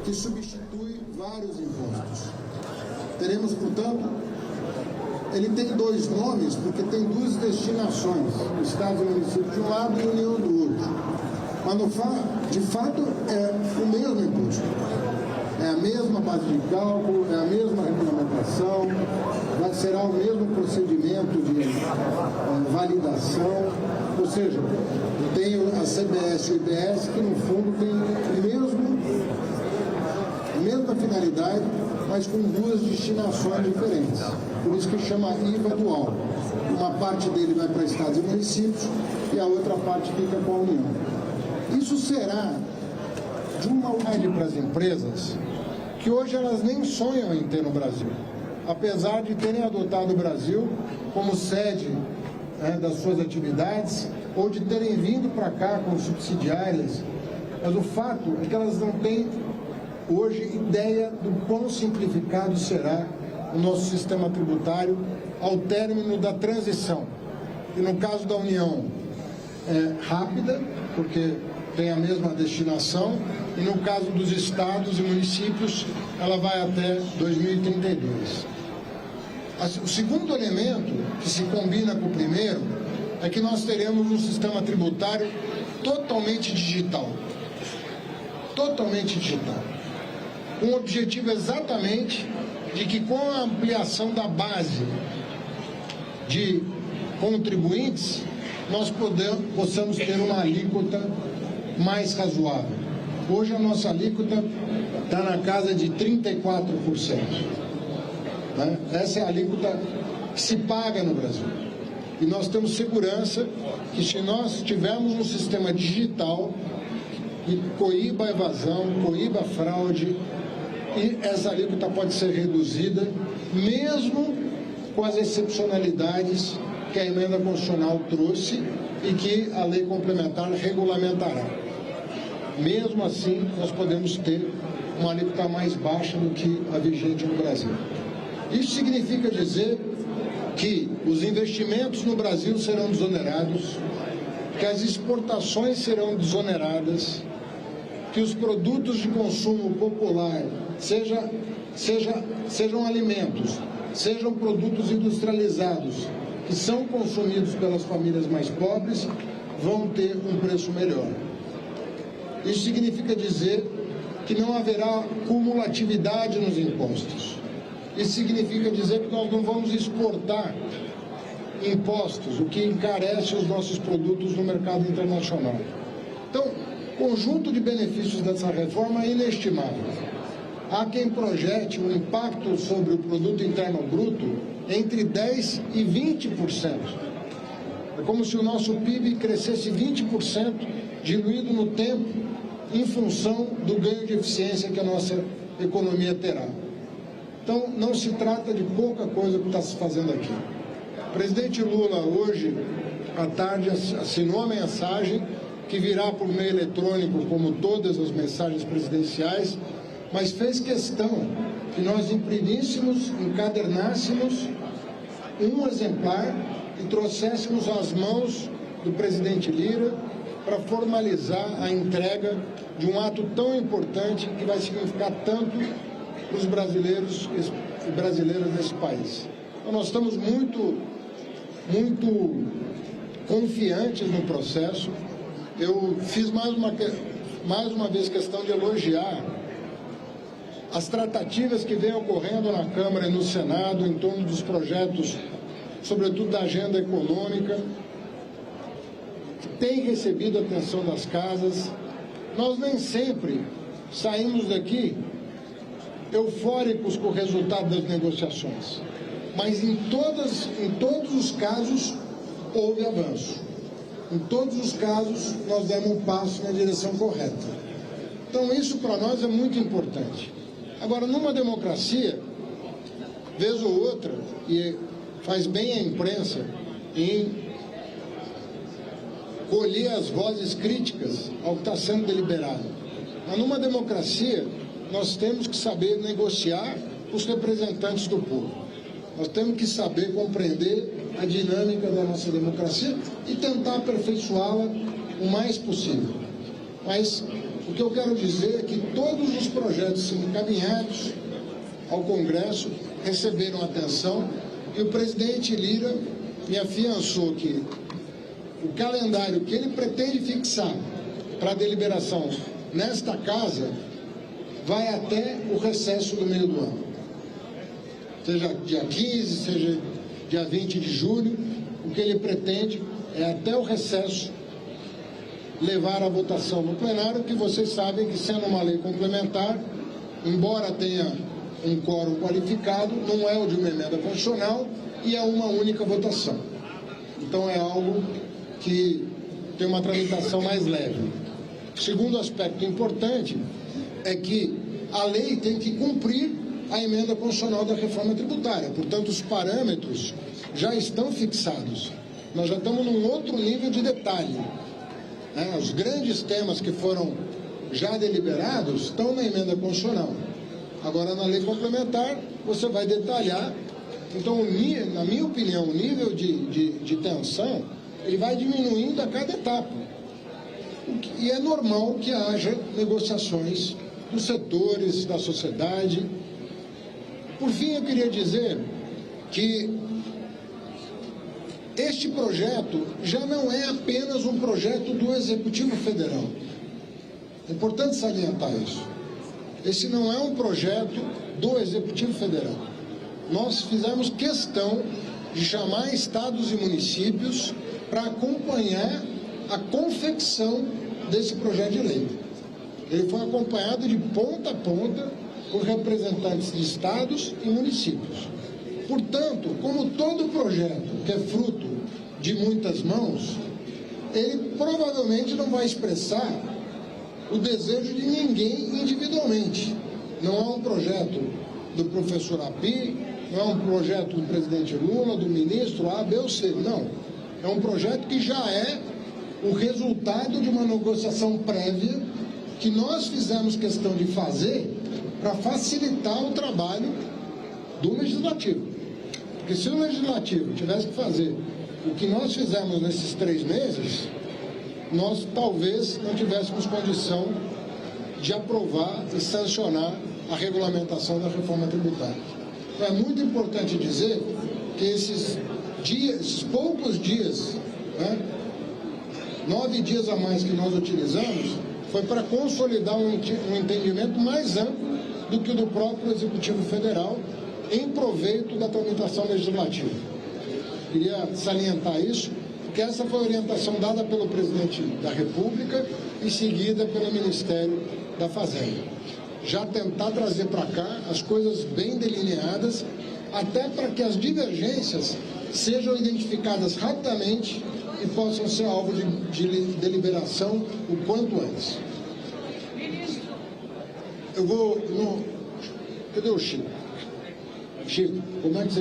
que substitui vários impostos. Teremos, portanto, ele tem dois nomes, porque tem duas destinações, o Estado e o município de um lado e a União do outro. Mas, de fato, é o mesmo imposto. É a mesma base de cálculo, é a mesma regulamentação, será o mesmo procedimento de validação, ou seja, tem a CBS e o IBS que, no fundo, tem a mesma finalidade, mas com duas destinações diferentes. Por isso que chama IVA dual. Uma parte dele vai para estados e municípios e a outra parte fica com a União. Isso será de uma utilidade para as empresas que hoje elas nem sonham em ter no Brasil, apesar de terem adotado o Brasil como sede das suas atividades ou de terem vindo para cá com subsidiárias. Mas o fato é que elas não têm hoje ideia do quão simplificado será o nosso sistema tributário ao término da transição. E no caso da União, é rápida, porque tem a mesma destinação, e no caso dos estados e municípios, ela vai até 2032. O segundo elemento, que se combina com o primeiro, é que nós teremos um sistema tributário totalmente digital. Totalmente digital. Com o objetivo exatamente de que, com a ampliação da base de contribuintes, nós possamos ter uma alíquota mais razoável. Hoje a nossa alíquota está na casa de 34%. Né? Essa é a alíquota que se paga no Brasil. E nós temos segurança que, se nós tivermos um sistema digital que coíba a evasão, coíba a fraude, e essa alíquota pode ser reduzida, mesmo com as excepcionalidades que a emenda constitucional trouxe e que a lei complementar regulamentará. Mesmo assim, nós podemos ter uma alíquota mais baixa do que a vigente no Brasil. Isso significa dizer que os investimentos no Brasil serão desonerados, que as exportações serão desoneradas, que os produtos de consumo popular, sejam alimentos, sejam produtos industrializados, que são consumidos pelas famílias mais pobres, vão ter um preço melhor. Isso significa dizer que não haverá cumulatividade nos impostos. Isso significa dizer que nós não vamos exportar impostos, o que encarece os nossos produtos no mercado internacional. Então, o conjunto de benefícios dessa reforma é inestimável. Há quem projete um impacto sobre o produto interno bruto entre 10% e 20%. É como se o nosso PIB crescesse 20%, diluído no tempo, em função do ganho de eficiência que a nossa economia terá. Então, não se trata de pouca coisa que está se fazendo aqui. O presidente Lula, hoje, à tarde, assinou a mensagem que virá por meio eletrônico, como todas as mensagens presidenciais, mas fez questão que nós imprimíssemos, encadernássemos um exemplar e trouxéssemos às mãos do presidente Lira para formalizar a entrega de um ato tão importante que vai significar tanto para os brasileiros e brasileiras desse país. Então, nós estamos muito confiantes no processo. Eu fiz mais uma vez questão de elogiar as tratativas que vêm ocorrendo na Câmara e no Senado em torno dos projetos, sobretudo da agenda econômica, que tem recebido a atenção das casas. Nós nem sempre saímos daqui eufóricos com o resultado das negociações, mas em todos os casos houve avanço. Em todos os casos nós demos um passo na direção correta. Então isso para nós é muito importante. Agora, numa democracia, vez ou outra, e faz bem a imprensa em colher as vozes críticas ao que está sendo deliberado. Mas numa democracia, nós temos que saber negociar com os representantes do povo. Nós temos que saber compreender a dinâmica da nossa democracia e tentar aperfeiçoá-la o mais possível. Mas o O que eu quero dizer é que todos os projetos encaminhados ao Congresso receberam atenção e o presidente Lira me afiançou que o calendário que ele pretende fixar para a deliberação nesta casa vai até o recesso do meio do ano. Seja dia 15, seja dia 20 de julho, o que ele pretende é até o recesso levar a votação no plenário, que vocês sabem que, sendo uma lei complementar, embora tenha um quórum qualificado, não é o de uma emenda constitucional e é uma única votação. Então é algo que tem uma tramitação mais leve. Segundo aspecto importante é que a lei tem que cumprir a emenda constitucional da reforma tributária. Portanto, os parâmetros já estão fixados. Nós já estamos num outro nível de detalhe. Os grandes temas que foram já deliberados estão na emenda constitucional. Agora, na lei complementar, você vai detalhar. Então, na minha opinião, o nível de tensão ele vai diminuindo a cada etapa. E é normal que haja negociações dos setores, da sociedade. Por fim, eu queria dizer que este projeto já não é apenas um projeto do Executivo Federal. É importante salientar isso. Esse não é um projeto do Executivo Federal. Nós fizemos questão de chamar estados e municípios para acompanhar a confecção desse projeto de lei. Ele foi acompanhado de ponta a ponta por representantes de estados e municípios. Portanto, como todo projeto que é fruto de muitas mãos, ele provavelmente não vai expressar o desejo de ninguém individualmente. Não é um projeto do professor Api, não é um projeto do presidente Lula, do ministro A, B ou C, não. É um projeto que já é o resultado de uma negociação prévia que nós fizemos questão de fazer para facilitar o trabalho do Legislativo. Porque se o Legislativo tivesse que fazer o que nós fizemos nesses 3 meses, nós talvez não tivéssemos condição de aprovar e sancionar a regulamentação da reforma tributária. Então é muito importante dizer que esses poucos dias, 9 dias a mais que nós utilizamos, foi para consolidar um entendimento mais amplo do que o do próprio Executivo Federal em proveito da tramitação legislativa. Queria salientar isso, porque essa foi a orientação dada pelo presidente da República e seguida pelo Ministério da Fazenda. Já tentar trazer para cá as coisas bem delineadas, até para que as divergências sejam identificadas rapidamente e possam ser alvo de deliberação o quanto antes. Eu vou... Cadê o Chico? Chico, como é que você...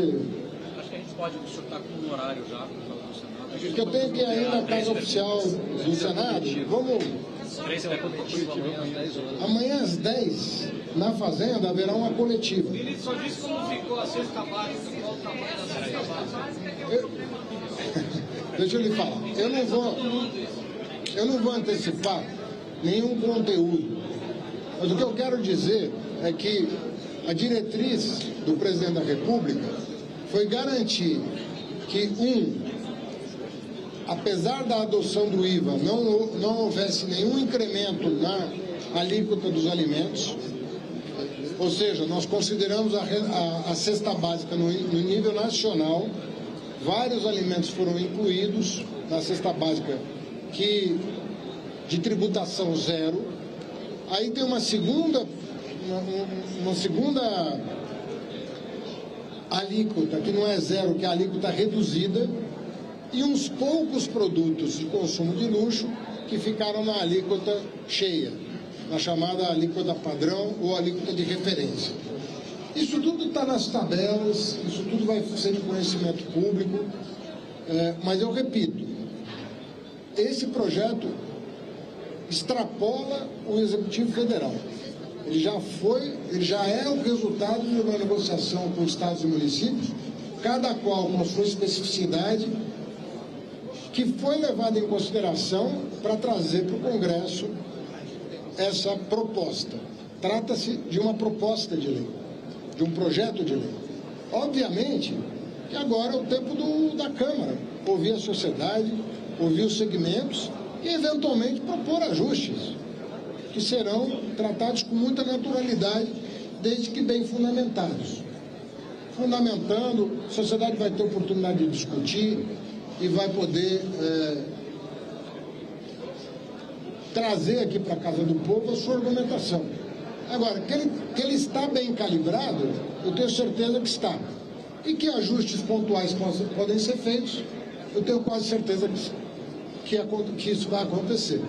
Acho que a gente pode chutar com um horário já do Senado. Porque eu tenho que ir na casa oficial do Senado. Vamos... Amanhã às 10, na Fazenda, haverá uma coletiva. Ele só disse como ficou a cesta básica, qual o tamanho da cesta básica. Deixa eu lhe falar. Eu não vou antecipar nenhum conteúdo. Mas o que eu quero dizer é que a diretriz do presidente da República foi garantir que, apesar da adoção do IVA, não houvesse nenhum incremento na alíquota dos alimentos, ou seja, nós consideramos a cesta básica no nível nacional, vários alimentos foram incluídos na cesta básica de tributação zero. Aí tem uma segunda alíquota, que não é zero, que é a alíquota reduzida, e uns poucos produtos de consumo de luxo que ficaram na alíquota cheia, na chamada alíquota padrão ou alíquota de referência. Isso tudo está nas tabelas, isso tudo vai ser de conhecimento público, mas eu repito, esse projeto extrapola o Executivo Federal. Ele já é o resultado de uma negociação com estados e municípios, cada qual com a sua especificidade, que foi levada em consideração para trazer para o Congresso essa proposta. Trata-se de uma proposta de lei, de um projeto de lei. Obviamente que agora é o tempo da Câmara, ouvir a sociedade, ouvir os segmentos e, eventualmente, propor ajustes, que serão tratados com muita naturalidade, desde que bem fundamentados. Fundamentando, a sociedade vai ter oportunidade de discutir e vai poder trazer aqui para a casa do povo a sua argumentação. Agora, que ele está bem calibrado, eu tenho certeza que está. E que ajustes pontuais podem ser feitos, eu tenho quase certeza que isso vai acontecer.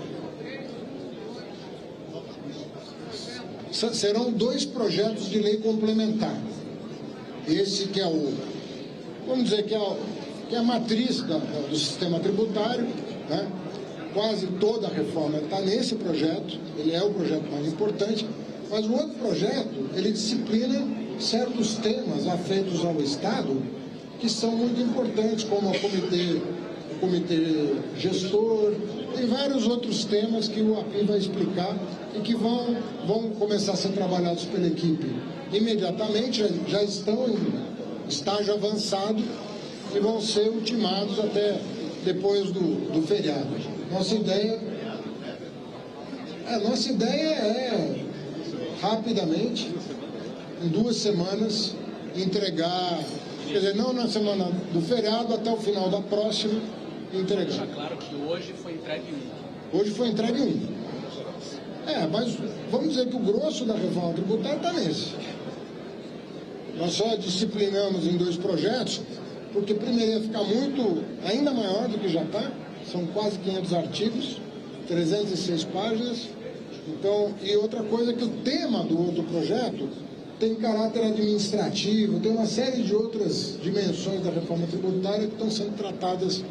Serão 2 projetos de lei complementar. Esse que é vamos dizer que é a matriz do sistema tributário, né? Quase toda a reforma está nesse projeto, ele é o projeto mais importante, mas o outro projeto, ele disciplina certos temas afetos ao Estado que são muito importantes, como o comitê gestor, tem vários outros temas que o API vai explicar e que vão começar a ser trabalhados pela equipe imediatamente, já estão em estágio avançado e vão ser ultimados até depois do feriado. Nossa ideia é rapidamente, em 2 semanas, entregar, quer dizer, não na semana do feriado, até o final da próxima, entregar. Deixa claro que hoje foi entregue um. Hoje foi entregue um. Mas vamos dizer que o grosso da reforma tributária está nesse. Nós só disciplinamos em 2 projetos, porque primeiro ia ficar ainda maior do que já está, são quase 500 artigos, 306 páginas. Então, e outra coisa é que o tema do outro projeto tem caráter administrativo, tem uma série de outras dimensões da reforma tributária que estão sendo tratadas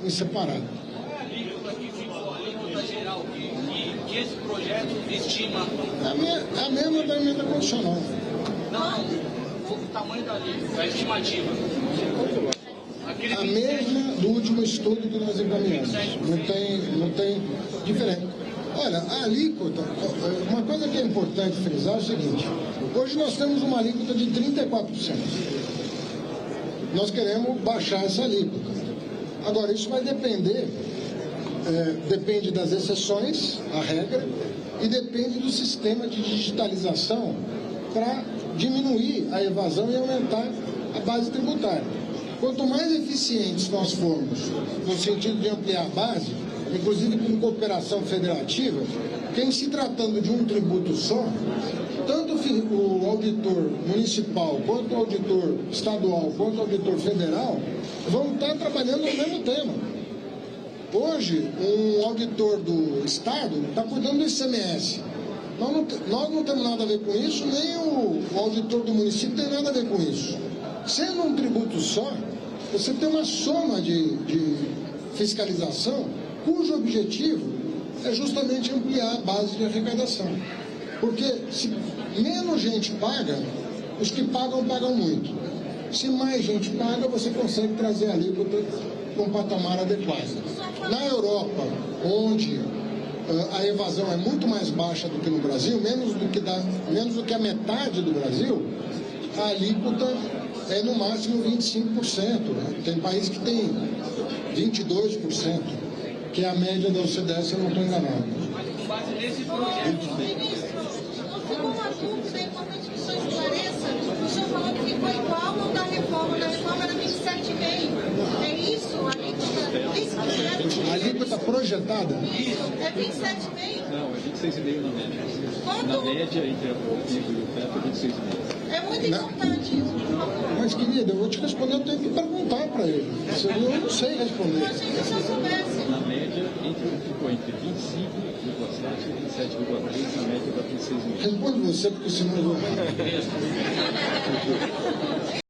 em separado. Qual é a alíquota que ficou, a alíquota geral, que esse projeto estima? É a mesma da emenda constitucional. Não, o tamanho da alíquota, a estimativa. A mesma do último estudo que nós encaminhamos. Não tem diferença. Olha, a alíquota, uma coisa que é importante frisar é o seguinte: hoje nós temos uma alíquota de 34%. Nós queremos baixar essa alíquota. Agora, isso vai depende das exceções, a regra, e depende do sistema de digitalização para diminuir a evasão e aumentar a base tributária. Quanto mais eficientes nós formos, no sentido de ampliar a base, inclusive com cooperação federativa, que em se tratando de um tributo só, tanto o auditor municipal, quanto o auditor estadual, quanto o auditor federal, vão estar trabalhando no mesmo tema. Hoje, um auditor do Estado está cuidando do ICMS. Nós não temos nada a ver com isso, nem o auditor do município tem nada a ver com isso. Sendo um tributo só, você tem uma soma de fiscalização cujo objetivo é justamente ampliar a base de arrecadação. Porque se menos gente paga, os que pagam muito. Se mais gente paga, você consegue trazer a alíquota para um patamar adequado. Na Europa, onde a evasão é muito mais baixa do que no Brasil, menos do que a metade do Brasil, a alíquota é no máximo 25%. Né? Tem país que tem 22%, que é a média da OCDE, se eu não estou enganado. Mas com base nesse projeto. Ficou uma dúvida, é importante que o senhor esclareça. O senhor falou que ficou igual ao da reforma era 27,5%. É isso? A alíquota projetada? É 27,5%? Não, é 26,5% na média. Quanto? Na média, entre o PIB e o teto, é 26,5%. É muito importante isso, por favor. Mas, querida, eu vou te responder, eu tenho que perguntar para ele. Eu não sei responder. Eu achei que o senhor soubesse. Na média, ficou entre 25,7% e 27,3%, na média da 26,5%. Responde você, porque senão eu vou...